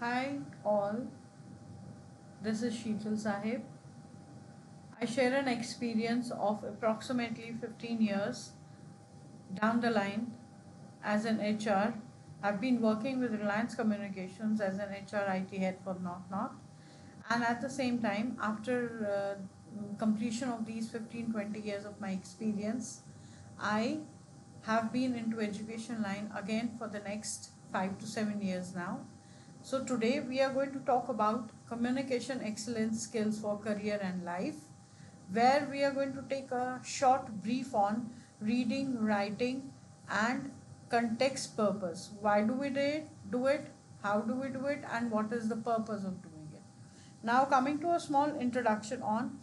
Hi all, this is Sheetal Sahib. I share an experience of approximately 15 years down the line as an HR. I've been working with Reliance Communications as an HR IT head for Not. And at the same time, after completion of these 15-20 years of my experience, I have been into education line again for the next 5 to 7 years now. So today we are going to talk about communication excellence skills for career and life, where we are going to take a short brief on reading, writing, and context purpose. Why do we do it? How do we do it? And what is the purpose of doing it? Now, coming to a small introduction on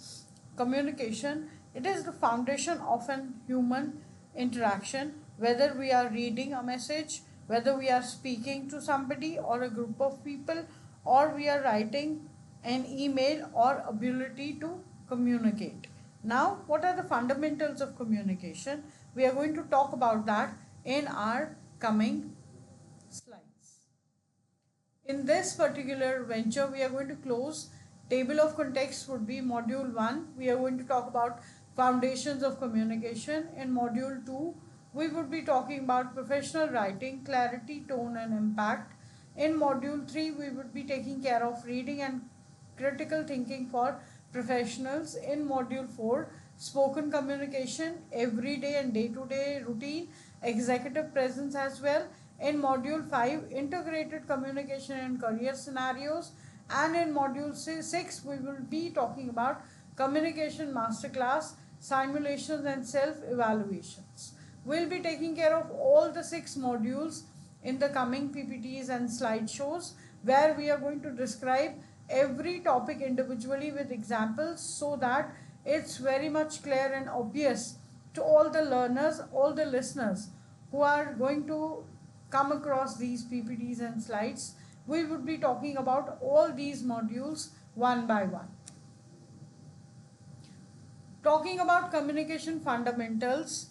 communication, it is the foundation of an human interaction, whether we are reading a message, whether we are speaking to somebody or a group of people, or we are writing an email or ability to communicate. Now, what are the fundamentals of communication? We are going to talk about that in our coming slides. In this particular venture, we are going to close. Table of context would be module 1. We are going to talk about foundations of communication. In module 2, we would be talking about professional writing, clarity, tone, and impact. In module 3, we would be taking care of reading and critical thinking for professionals. In module 4, spoken communication, everyday and day to day routine, executive presence as well. In module 5, integrated communication in career scenarios. And in module 6, we will be talking about communication masterclass, simulations, and self evaluations. We'll be taking care of all the 6 modules in the coming PPTs and slideshows, where we are going to describe every topic individually with examples, so that it's very much clear and obvious to all the learners, all the listeners who are going to come across these PPTs and slides. We would be talking about all these modules one by one. Talking about communication fundamentals,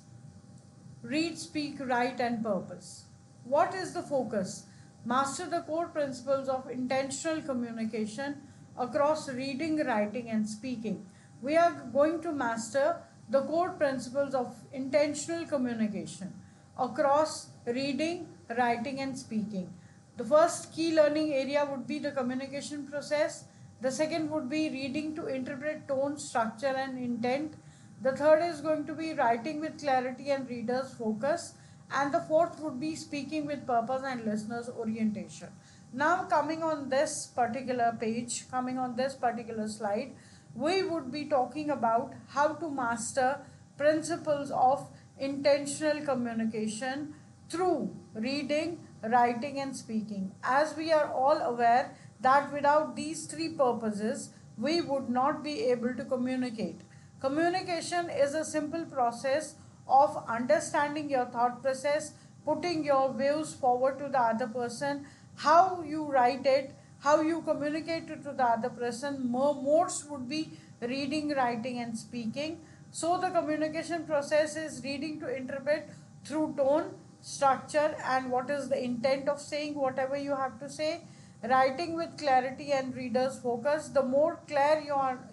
read, speak, write, and purpose. What is the focus? Master the core principles of intentional communication across reading, writing, and speaking. We are going to master the core principles of intentional communication across reading, writing, and speaking. The first key learning area would be the communication process. The second would be reading to interpret tone, structure, and intent. The third is going to be writing with clarity and readers' focus. And the fourth would be speaking with purpose and listeners' orientation. Now, coming on this particular page, coming on this particular slide, we would be talking about how to master principles of intentional communication through reading, writing, and speaking. As we are all aware that without these three purposes, we would not be able to communicate. Communication is a simple process of understanding your thought process, putting your views forward to the other person, how you write it, how you communicate it to the other person. Modes would be reading, writing, and speaking. So, the communication process is reading to interpret through tone, structure, and what is the intent of saying whatever you have to say. Writing with clarity and readers focus. The more clear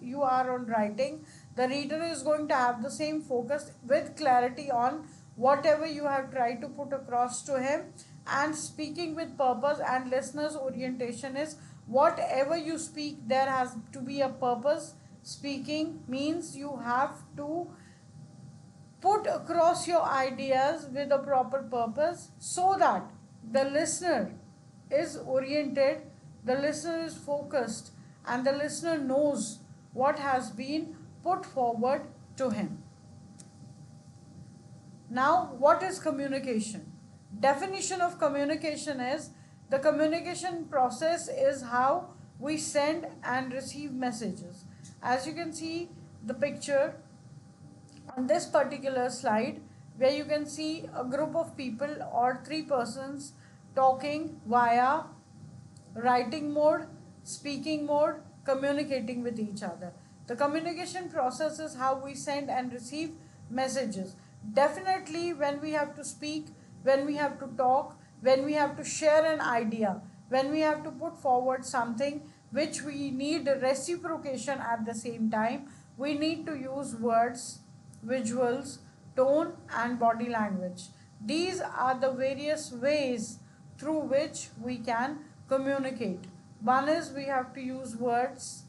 you are on writing, the reader is going to have the same focus with clarity on whatever you have tried to put across to him. And speaking with purpose and listeners orientation is whatever you speak, there has to be a purpose. Speaking means you have to put across your ideas with a proper purpose, so that the listener is oriented, the listener is focused, and the listener knows what has been put forward to him. Now, what is communication? Definition of communication is the communication process is how we send and receive messages. As you can see the picture on this particular slide, where you can see a group of people or three persons talking via writing mode, speaking mode, communicating with each other. The communication process is how we send and receive messages. Definitely, when we have to speak, when we have to talk, when we have to share an idea, when we have to put forward something which we need reciprocation at the same time, we need to use words, visuals, tone, and body language. These are the various ways through which we can communicate. One is we have to use words.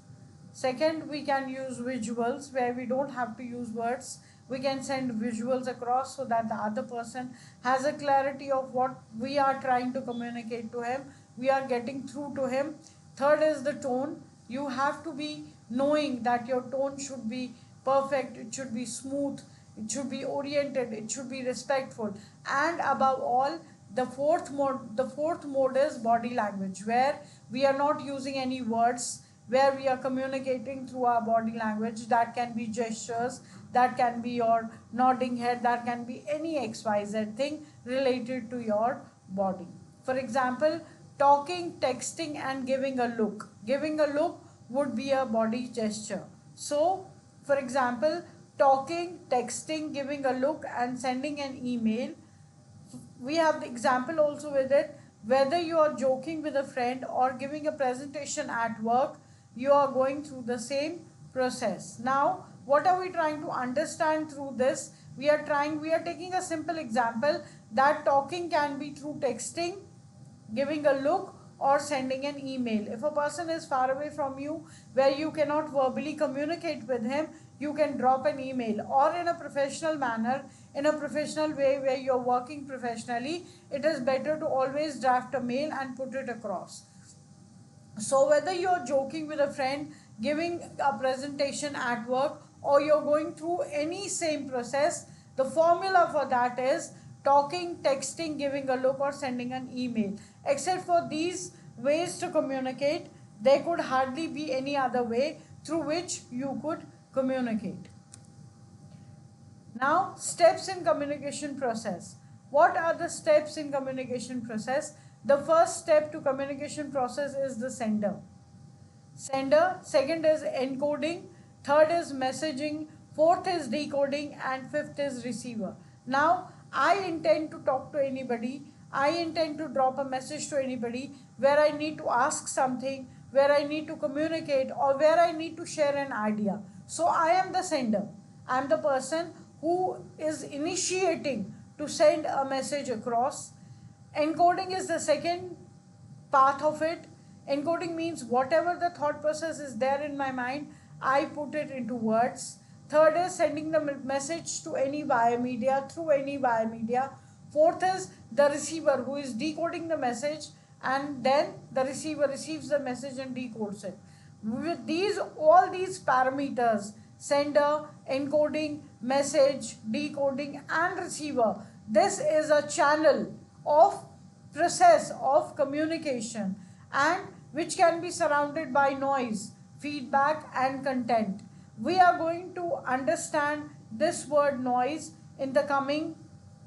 Second, we can use visuals where we don't have to use words. We can send visuals across so that the other person has a clarity of what we are trying to communicate to him. We are getting through to him. Third is the tone. You have to be knowing that your tone should be perfect, it should be smooth, it should be oriented, it should be respectful. And above all, the fourth mode is body language, where we are not using any words, where we are communicating through our body language. That can be gestures, that can be your nodding head, that can be any XYZ thing related to your body. For example, talking, texting, and giving a look. Giving a look would be a body gesture. So, for example, talking, texting, giving a look, and sending an email. We have the example also with it. Whether you are joking with a friend or giving a presentation at work, you are going through the same process. Now, what are we trying to understand through this? We are taking a simple example that talking can be through texting, giving a look, or sending an email. If a person is far away from you, where you cannot verbally communicate with him, you can drop an email. Or in a professional manner, in a professional way where you're working professionally, it is better to always draft a mail and put it across. So whether you're joking with a friend, giving a presentation at work, or you're going through any same process, the formula for that is talking, texting, giving a look, or sending an email. Except for these ways to communicate, there could hardly be any other way through which you could communicate. Now, steps in communication process. What are the steps in communication process? The first step to communication process is the sender. Second is encoding, third is messaging, fourth is decoding, and fifth is receiver. Now, I intend to talk to anybody, I intend to drop a message to anybody where I need to ask something, where I need to communicate, or where I need to share an idea. So I am the sender. I am the person who is initiating to send a message across. Encoding is the second part of it. Encoding means whatever the thought process is there in my mind, I put it into words. Third is sending the message to any wire media, through any wire media. Fourth is the receiver, who is decoding the message, and then the receiver receives the message and decodes it. With all these parameters, sender, encoding, message, decoding, and receiver, this is a channel of process of communication, and which can be surrounded by noise, feedback, and content. We are going to understand this word noise in the coming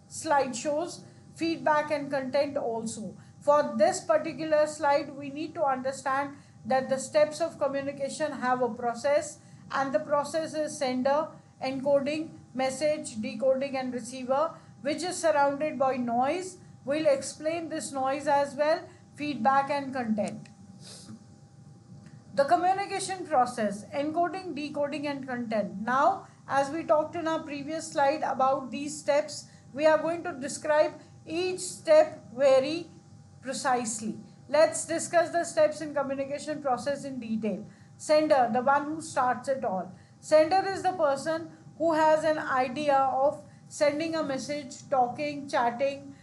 slideshows, feedback and content also. For this particular slide, we need to understand that the steps of communication have a process, and the process is sender, encoding, message, decoding, and receiver, which is surrounded by noise. We'll explain this noise as well, feedback and content. The communication process, encoding, decoding, and content. Now, as we talked in our previous slide about these steps, we are going to describe each step very precisely. Let's discuss the steps in communication process in detail. Sender, the one who starts it all. Sender is the person who has an idea of sending a message, talking, chatting,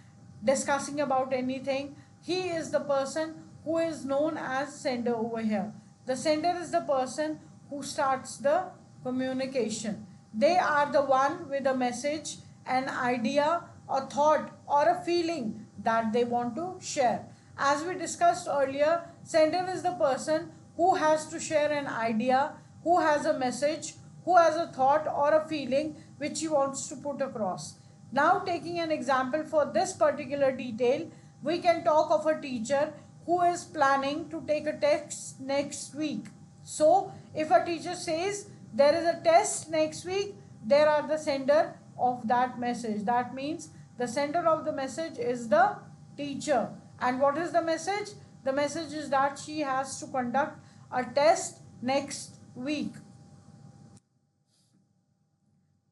discussing about anything. He is the person who is known as sender over here. The sender is the person who starts the communication. They are the one with a message, an idea, a thought, or a feeling that they want to share. As we discussed earlier, sender is the person who has to share an idea, who has a message, who has a thought or a feeling which he wants to put across. Now, taking an example for this particular detail, we can talk of a teacher who is planning to take a test next week. So, if a teacher says there is a test next week, there are the sender of that message. That means the sender of the message is the teacher. And what is the message? The message is that she has to conduct a test next week.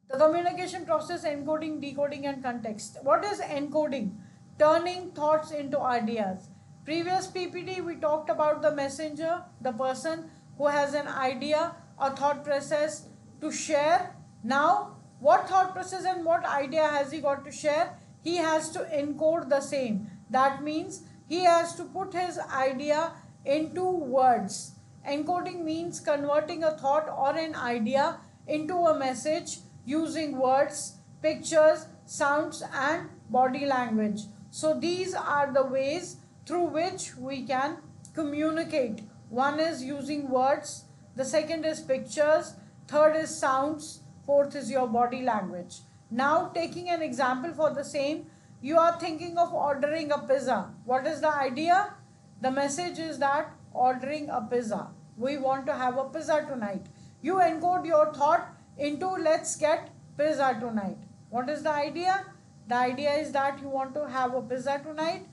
The communication process: encoding, decoding, and context. What is encoding? Turning thoughts into ideas. Previous PPT we talked about the messenger, the person who has an idea, a thought process to share. Now, what thought process and what idea has he got to share? He has to encode the same. That means he has to put his idea into words. Encoding means converting a thought or an idea into a message using words, pictures, sounds, and body language. So these are the ways through which we can communicate. One is using words, the second is pictures, third is sounds, fourth is your body language. Now, taking an example for the same, you are thinking of ordering a pizza. What is the idea? The message is that ordering a pizza. We want to have a pizza tonight. You encode your thought into let's get pizza tonight. What is the idea? The idea is that you want to have a pizza tonight.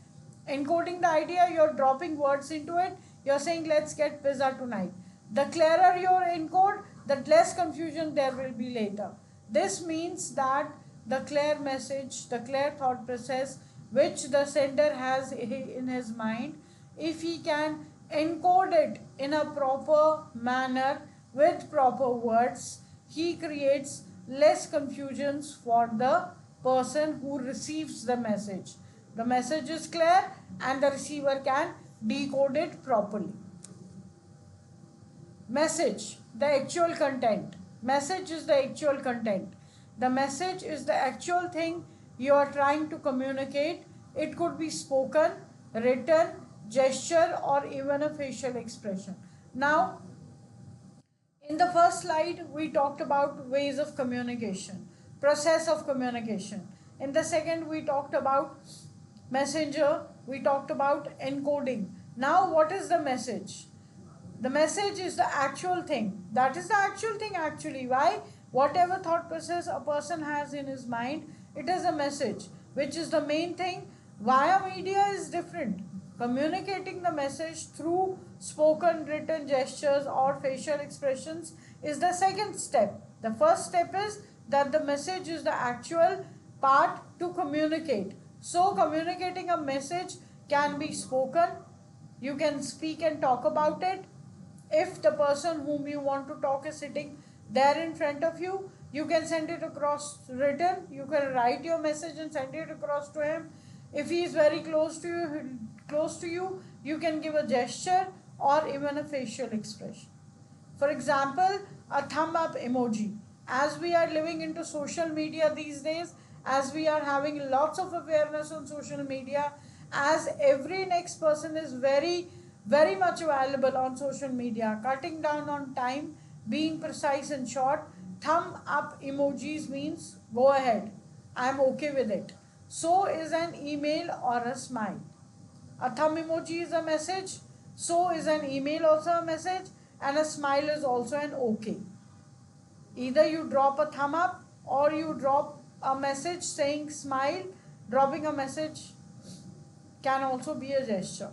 Encoding the idea, you're dropping words into it. You're saying let's get pizza tonight. The clearer your encode, the less confusion there will be later. This means that the clear message, the clear thought process which the sender has in his mind, if he can encode it in a proper manner with proper words, he creates less confusions for the person who receives the message. The message is clear and the receiver can decode it properly. Message, the actual content. Message is the actual content. The message is the actual thing you are trying to communicate. It could be spoken, written, gesture, or even a facial expression. Now, in the first slide, we talked about ways of communication, process of communication. In the second, we talked about messenger, we talked about encoding. Now, what is the message? The message is the actual thing. That is the actual thing actually. Why? Whatever thought process a person has in his mind, it is a message, which is the main thing. Via media is different. Communicating the message through spoken, written gestures or facial expressions is the second step. The first step is that the message is the actual part to communicate. So communicating a message can be spoken. You can speak and talk about it. If the person whom you want to talk is sitting there in front of you, you can send it across written. You can write your message and send it across to him. If he is very close to you, you can give a gesture or even a facial expression. For example, a thumb up emoji. As we are living into social media these days, as we are having lots of awareness on social media, as every next person is very much available on social media, cutting down on time, being precise and short, thumb up emojis means go ahead, I am okay with it. So is an email or a smile. A thumb emoji is a message, so is an email also a message, and a smile is also an okay. Either you drop a thumb up or you drop a message saying smile. Dropping a message can also be a gesture.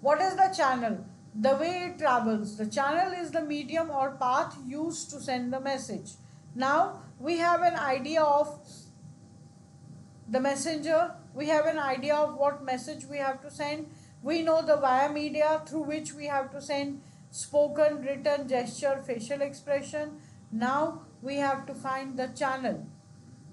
What is the channel? The way it travels. The channel is the medium or path used to send the message. Now we have an idea of the messenger. We have an idea of what message we have to send. We know the via media through which we have to send spoken, written, gesture, facial expression. Now we have to find the channel.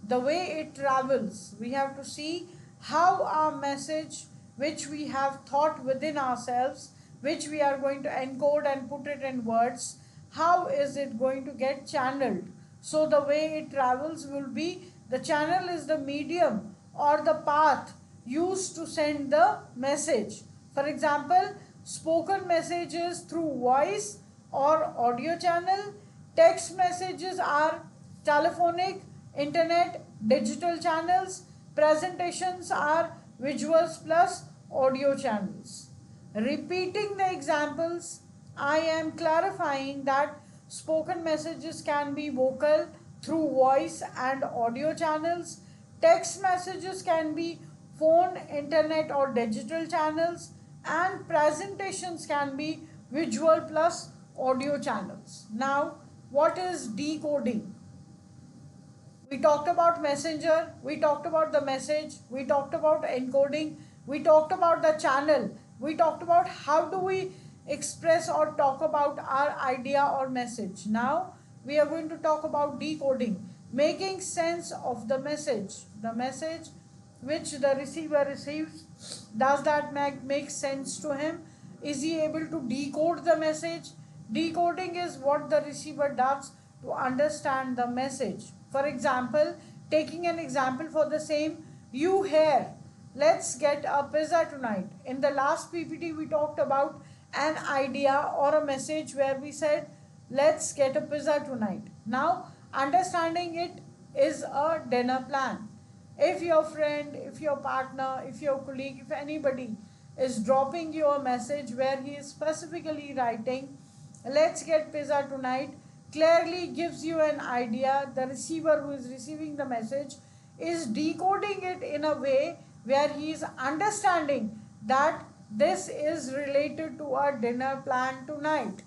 The way it travels. We have to see how our message, which we have thought within ourselves, which we are going to encode and put it in words, how is it going to get channeled? So the way it travels will be, the channel is the medium or the path used to send the message. For example, spoken messages through voice or audio channel. Text messages are telephonic, internet, digital channels. Presentations are visuals plus audio channels. Repeating the examples, I am clarifying that spoken messages can be vocal through voice and audio channels. Text messages can be phone, internet, or digital channels. and presentations can be visual plus audio channels. Now, what is decoding? We talked about messenger, we talked about the message, we talked about encoding, we talked about the channel, we talked about how do we express or talk about our idea or message. Now we are going to talk about decoding, making sense of the message which the receiver receives. Does that make sense to him? Is he able to decode the message? Decoding is what the receiver does to understand the message. For example, taking an example for the same, you hear, let's get a pizza tonight. In the last PPT, we talked about an idea or a message where we said, let's get a pizza tonight. Now, understanding it is a dinner plan. If your friend, if your partner, if your colleague, if anybody is dropping you a message where he is specifically writing, let's get pizza tonight, clearly gives you an idea. The receiver who is receiving the message is decoding it in a way where he is understanding that this is related to our dinner plan tonight.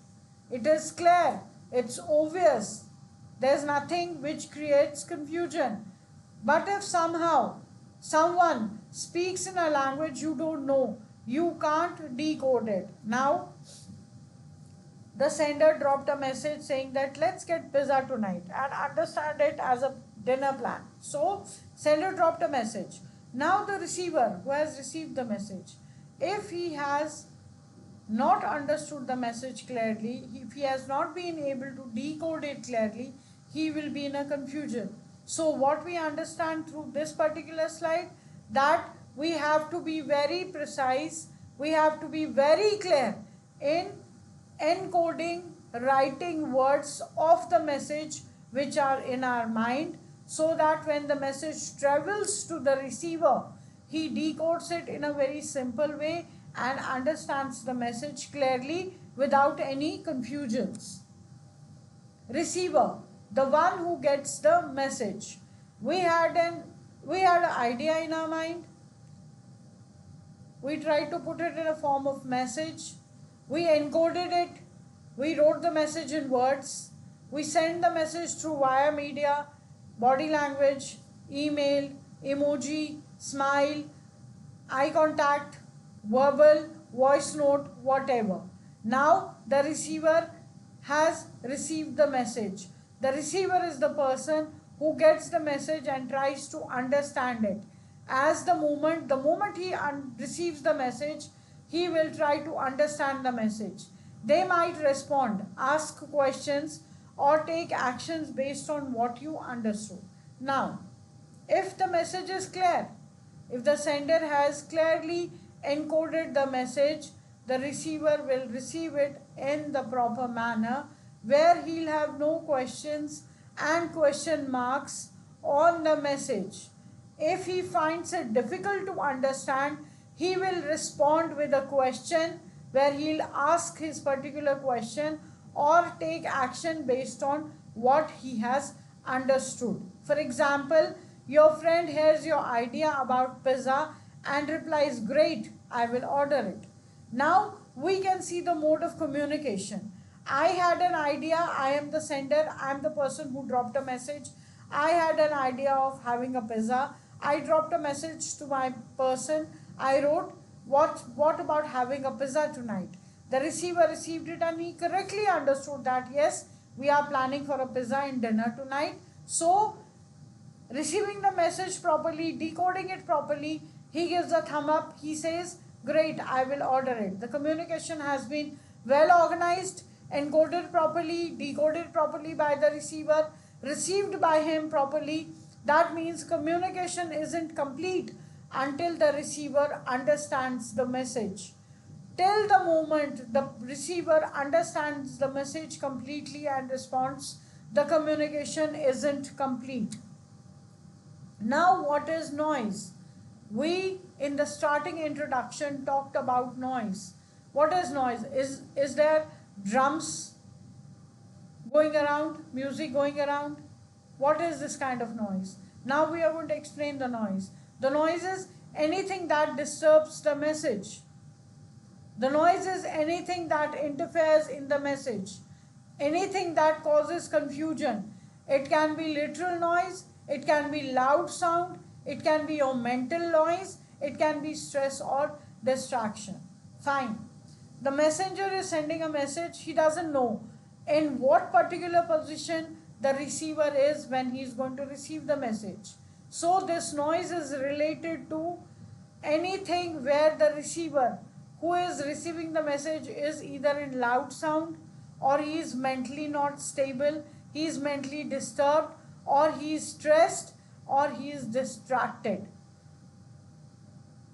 It is clear, it's obvious, there's nothing which creates confusion. But if somehow someone speaks in a language you don't know, you can't decode it. Now, the sender dropped a message saying that let's get pizza tonight and understand it as a dinner plan. So, sender dropped a message. Now, the receiver who has received the message, if he has not understood the message clearly, if he has not been able to decode it clearly, he will be in a confusion. So what we understand through this particular slide, that we have to be very precise, we have to be very clear in encoding, writing words of the message which are in our mind, so that when the message travels to the receiver, he decodes it in a very simple way and understands the message clearly without any confusions. Receiver, the one who gets the message. We had an idea in our mind. We tried to put it in a form of message. We encoded it. We wrote the message in words. We sent the message through via media, body language, email, emoji, smile, eye contact, verbal, voice note, whatever. Now the receiver has received the message. The receiver is the person who gets the message and tries to understand it. As the moment he receives the message, he will try to understand the message. They might respond, ask questions, or take actions based on what you understood. Now, if the message is clear, if the sender has clearly encoded the message, the receiver will receive it in the proper manner, where he'll have no questions and question marks on the message. If he finds it difficult to understand, he will respond with a question where he'll ask his particular question or take action based on what he has understood. For example, your friend hears your idea about pizza and replies, "Great, I will order it." Now we can see the mode of communication. I had an idea, I am the sender, I am the person who dropped a message. I had an idea of having a pizza. I dropped a message to my person. I wrote, what about having a pizza tonight? The receiver received it and he correctly understood that yes, we are planning for a pizza in dinner tonight. So, receiving the message properly, decoding it properly, he gives a thumb up. He says, "Great, I will order it." The communication has been well organized, encoded properly, decoded properly by the receiver, received by him properly. That means communication isn't complete until the receiver understands the message. Till the moment the receiver understands the message completely and responds, the communication isn't complete. Now, what is noise? We, in the starting introduction, talked about noise. What is noise? Is there drums going around, music going around? What is this kind of noise? Now we are going to explain the noise. The noise is anything that disturbs the message. The noise is anything that interferes in the message, anything that causes confusion. It can be literal noise, it can be loud sound, it can be your mental noise, it can be stress or distraction. Fine. The messenger is sending a message, he doesn't know in what particular position the receiver is when he is going to receive the message. So this noise is related to anything where the receiver who is receiving the message is either in loud sound, or he is mentally not stable, he is mentally disturbed, or he is stressed, or he is distracted.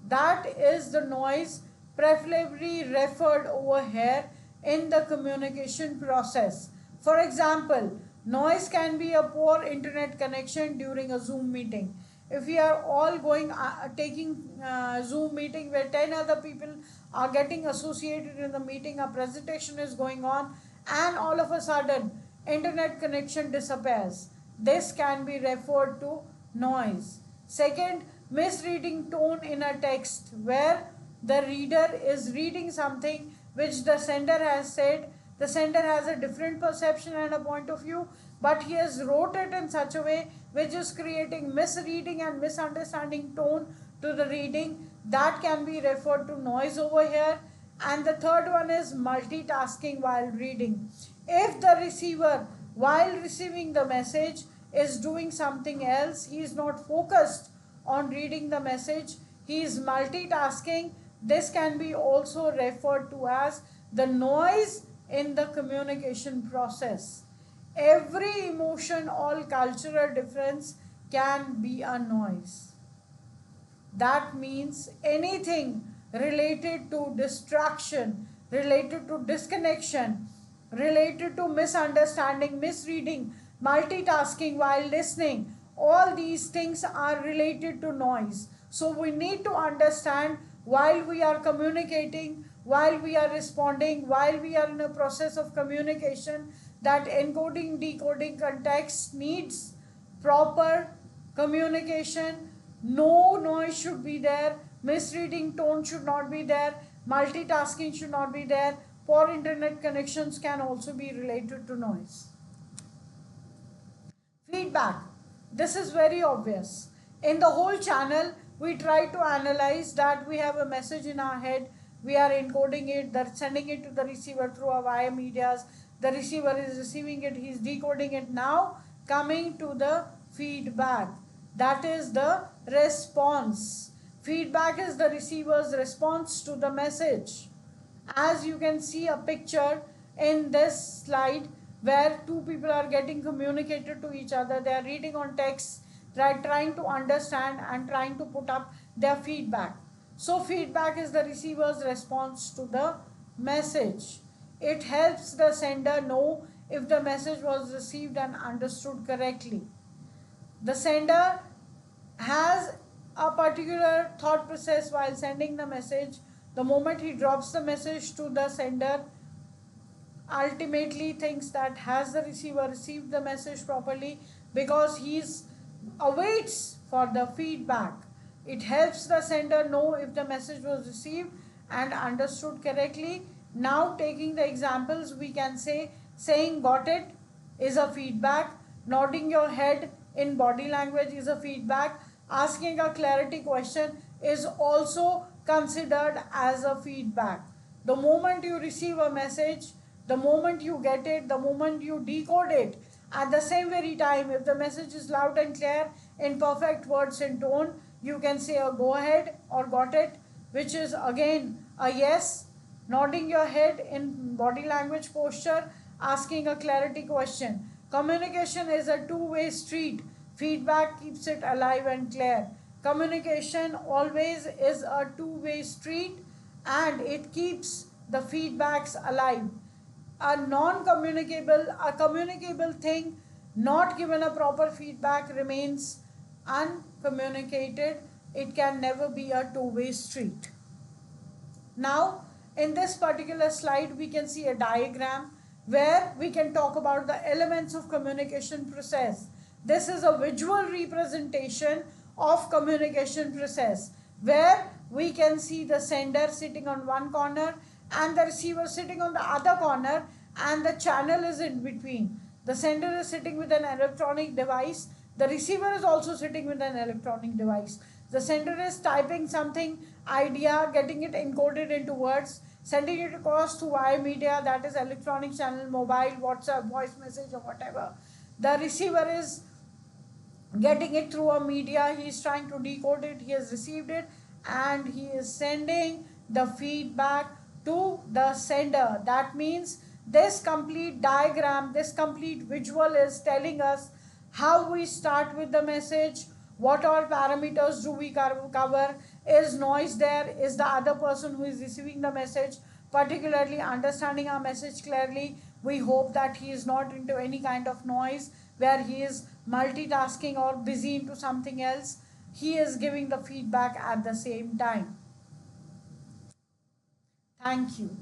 That is the noise preferably referred over here in the communication process. For example, noise can be a poor internet connection during a Zoom meeting. If we are all taking Zoom meeting where 10 other people are getting associated in the meeting, a presentation is going on, and all of a sudden internet connection disappears, this can be referred to noise. Second, misreading tone in a text where the reader is reading something which the sender has said. The sender has a different perception and a point of view, but he has wrote it in such a way which is creating misreading and misunderstanding tone to the reading. That can be referred to noise over here. And the third one is multitasking while reading. If the receiver, while receiving the message, is doing something else, he is not focused on reading the message, he is multitasking, this can be also referred to as the noise in the communication process. Every emotion, all cultural difference can be a noise. That means anything related to distraction, related to disconnection, related to misunderstanding, misreading, multitasking while listening, all these things are related to noise. So we need to understand while we are communicating, while we are responding, while we are in a process of communication, that encoding, decoding context needs proper communication. No noise should be there, misreading tone should not be there, multitasking should not be there. Poor internet connections can also be related to noise. Feedback. This is very obvious. In the whole channel, we try to analyze that we have a message in our head, we are encoding it, sending it to the receiver through our wire medias, the receiver is receiving it, he is decoding it. Now coming to the feedback, that is the response. Feedback is the receiver's response to the message. As you can see a picture in this slide where two people are getting communicated to each other, they are reading on text, trying to understand and trying to put up their feedback. So feedback is the receiver's response to the message. It helps the sender know if the message was received and understood correctly. The sender has a particular thought process while sending the message. The moment he drops the message to the sender, ultimately thinks that has the receiver received the message properly, because he awaits for the feedback. It helps the sender know if the message was received and understood correctly. Now taking the examples, we can say saying got it is a feedback, nodding your head in body language is a feedback, asking a clarity question is also considered as a feedback. The moment you receive a message, the moment you get it, the moment you decode it, at the same very time, if the message is loud and clear in perfect words and tone, you can say a go ahead or got it, which is again a yes. Nodding your head in body language posture, asking a clarity question. Communication is a two-way street. Feedback keeps it alive and clear. Communication always is a two-way street and it keeps the feedbacks alive. A communicable thing not given a proper feedback remains uncommunicated. It can never be a two-way street. Now, in this particular slide, we can see a diagram where we can talk about the elements of communication process. This is a visual representation of communication process where we can see the sender sitting on one corner and the receiver sitting on the other corner, and the channel is in between. The sender is sitting with an electronic device. The receiver is also sitting with an electronic device. The sender is typing something, idea, getting it encoded into words, sending it across to wire media, that is electronic channel, mobile, WhatsApp, voice message, or whatever. The receiver is getting it through a media, he is trying to decode it, he has received it, and he is sending the feedback to the sender. That means this complete diagram, this complete visual is telling us how we start with the message, what all parameters do we cover, is noise there, is the other person who is receiving the message particularly understanding our message clearly. We hope that he is not into any kind of noise where he is multitasking or busy into something else. He is giving the feedback at the same time. Thank you.